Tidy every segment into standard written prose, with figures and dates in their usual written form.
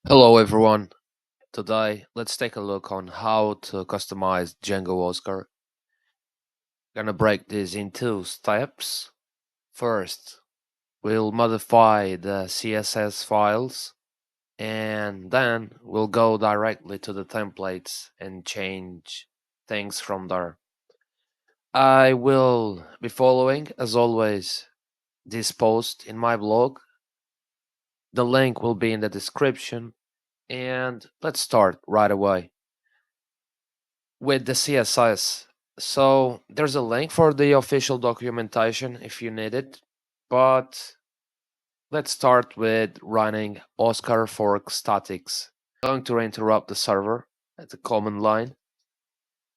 Hello everyone. Today let's take a look on how to customize Django-Oscar. Gonna break this into steps. First, we'll modify the CSS files and then we'll go directly to the templates and change things from there. I will be following, as always, this post in my blog. The link will be in the description and let's start right away with the CSS. So there's a link for the official documentation if you need it, but let's start with running Oscar fork statics. I'm going to interrupt the server at the command line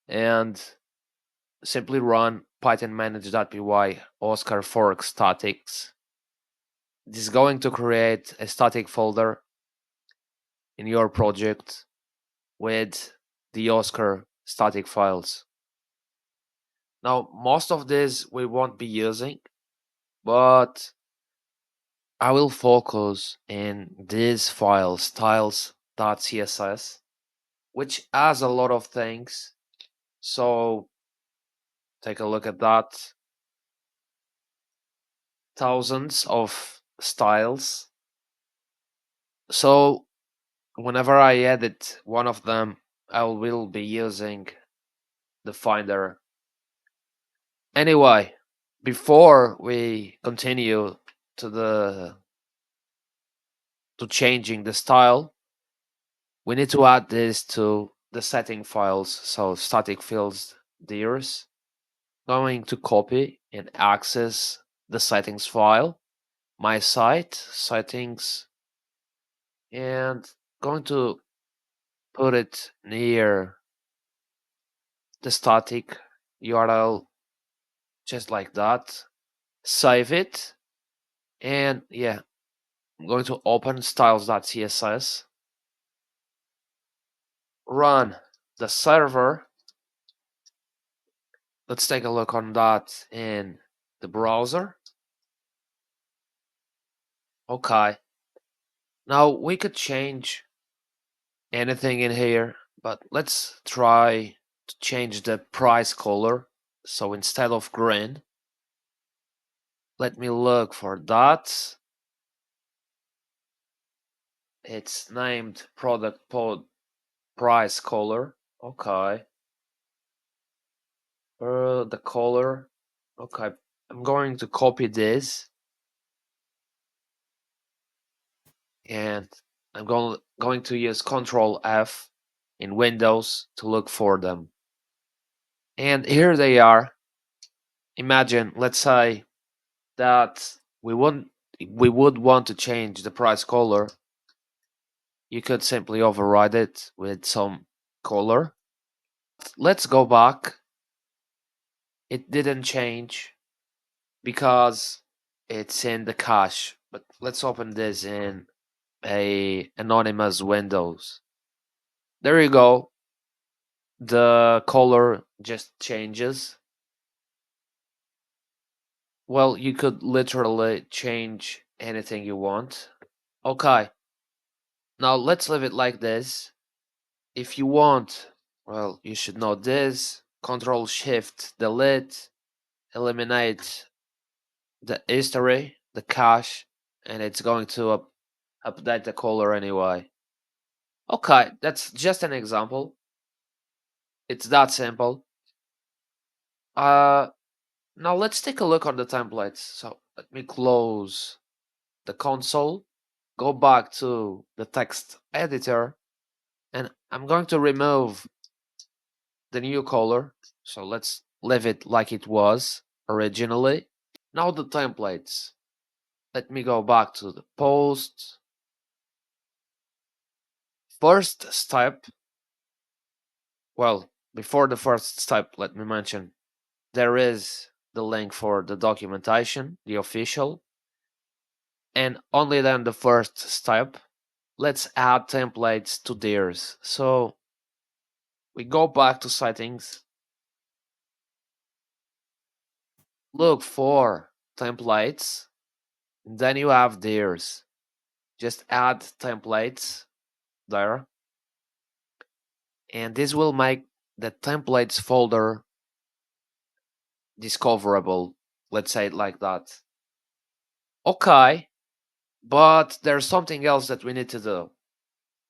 and simply run python manage.py Oscar fork statics. This is going to create a static folder in your project with the Oscar static files. Now, most of this we won't be using, but I will focus in this file styles.css, which has a lot of things. So take a look at that. Thousands of styles. So whenever I edit one of them, I will be using the Finder. Anyway, before we continue to changing the style, we need to add this to the setting files. So static fields dirs. Going to copy and access the settings file, my site settings, and going to put it near the static URL just like that. Save it, and yeah, I'm going to open styles.css, run the server. Let's take a look on that in the browser. Okay. Now we could change anything in here, but let's try to change the price color. So instead of green, let me look for that. It's named product pod price color. Okay. The color. Okay. I'm going to copy this and I'm going to use Control F in Windows to look for them. And here they are. Imagine, let's say that we would want to change the price color. You could simply override it with some color. Let's go back. It didn't change because it's in the cache. But let's open this in a anonymous windows. There you go. The color just changes. Well, you could literally change anything you want. Okay. Now let's leave it like this. If you want, well, you should know this. Control Shift Delete, eliminate the history, the cache, and it's going to update the color anyway. Okay, that's just an example. It's that simple. Uh, Now let's take a look on the templates. So let me close the console, go back to the text editor, and I'm going to remove the new color. So let's leave it like it was originally. Now the templates. Let me go back to the post. First step. Well, before the first step, let me mention there is the link for the documentation, the official, and only then the first step. Let's add templates to theirs. So we go back to settings, look for templates, and then you have theirs. Just add templates. there, and this will make the templates folder discoverable. Let's say it like that. Okay, but there's something else that we need to do.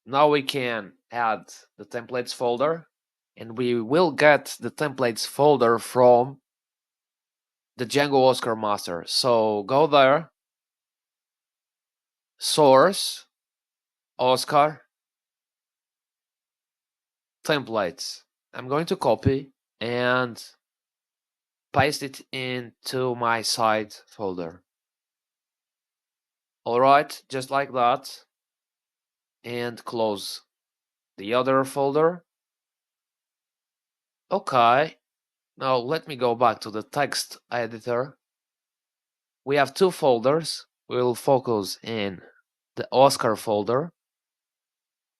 Now we can add the templates folder, and we will get the templates folder from the Django-Oscar master. So go there, source, Oscar, templates. I'm going to copy and paste it into my site folder. All right, just like that, and close the other folder. Okay, now let me go back to the text editor. We have two folders. We'll focus in the Oscar folder,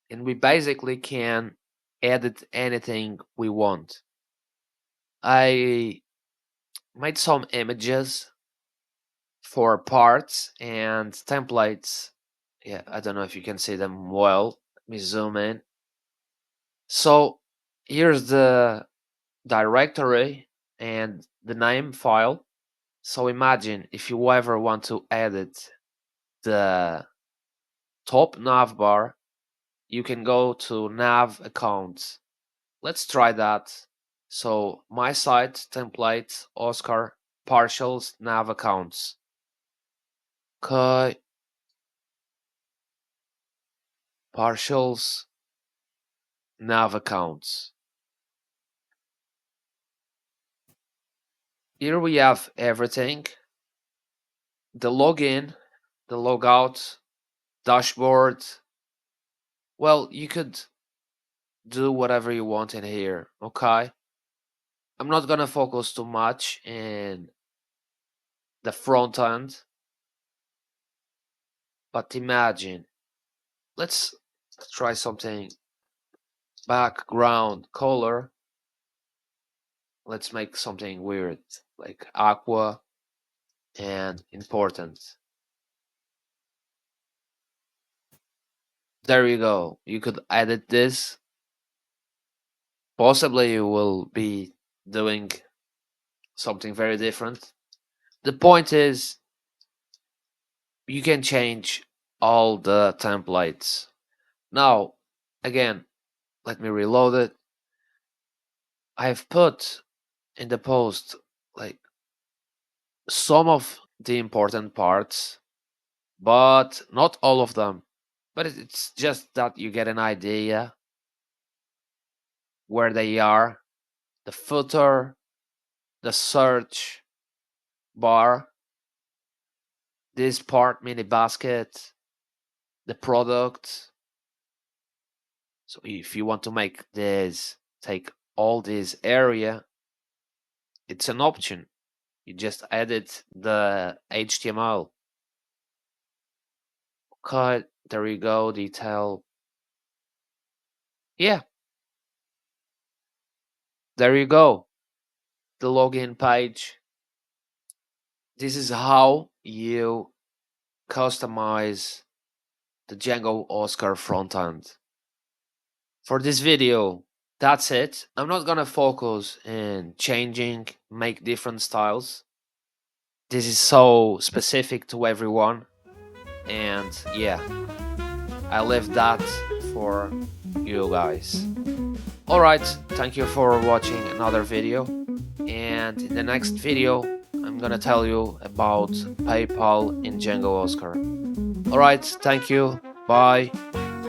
and we basically can edit anything we want. I made some images for parts and templates. Yeah, I don't know if you can see them well. Let me zoom in. So here's the directory and the name file. So imagine if you ever want to edit the top navbar, you can go to nav accounts. Let's try that. So my site, template, Oscar, partials, nav accounts. Okay, partials, nav accounts. Here we have everything. The login, the logout, dashboard. Well, you could do whatever you want in here, okay? I'm not gonna focus too much in the front end, but imagine, let's try something background color. Let's make something weird like aqua and important. There you go. You could edit this. Possibly you will be doing something very different. The point is you can change all the templates. Now, again, let me reload it. I've put in the post like some of the important parts, but not all of them. But it's just that you get an idea where they are. The footer, the search bar, this part mini basket, the product. So if you want to make this take all this area, it's an option. You just edit the HTML. Cut, there you go, detail. Yeah, there you go. The login page. This is how you customize the Django-Oscar frontend. For this video, that's it. I'm not gonna focus in changing, make different styles. This is so specific to everyone. And yeah, I left that for you guys. Alright, thank you for watching another video. And in the next video, I'm gonna tell you about PayPal in Django-Oscar. Alright, thank you. Bye.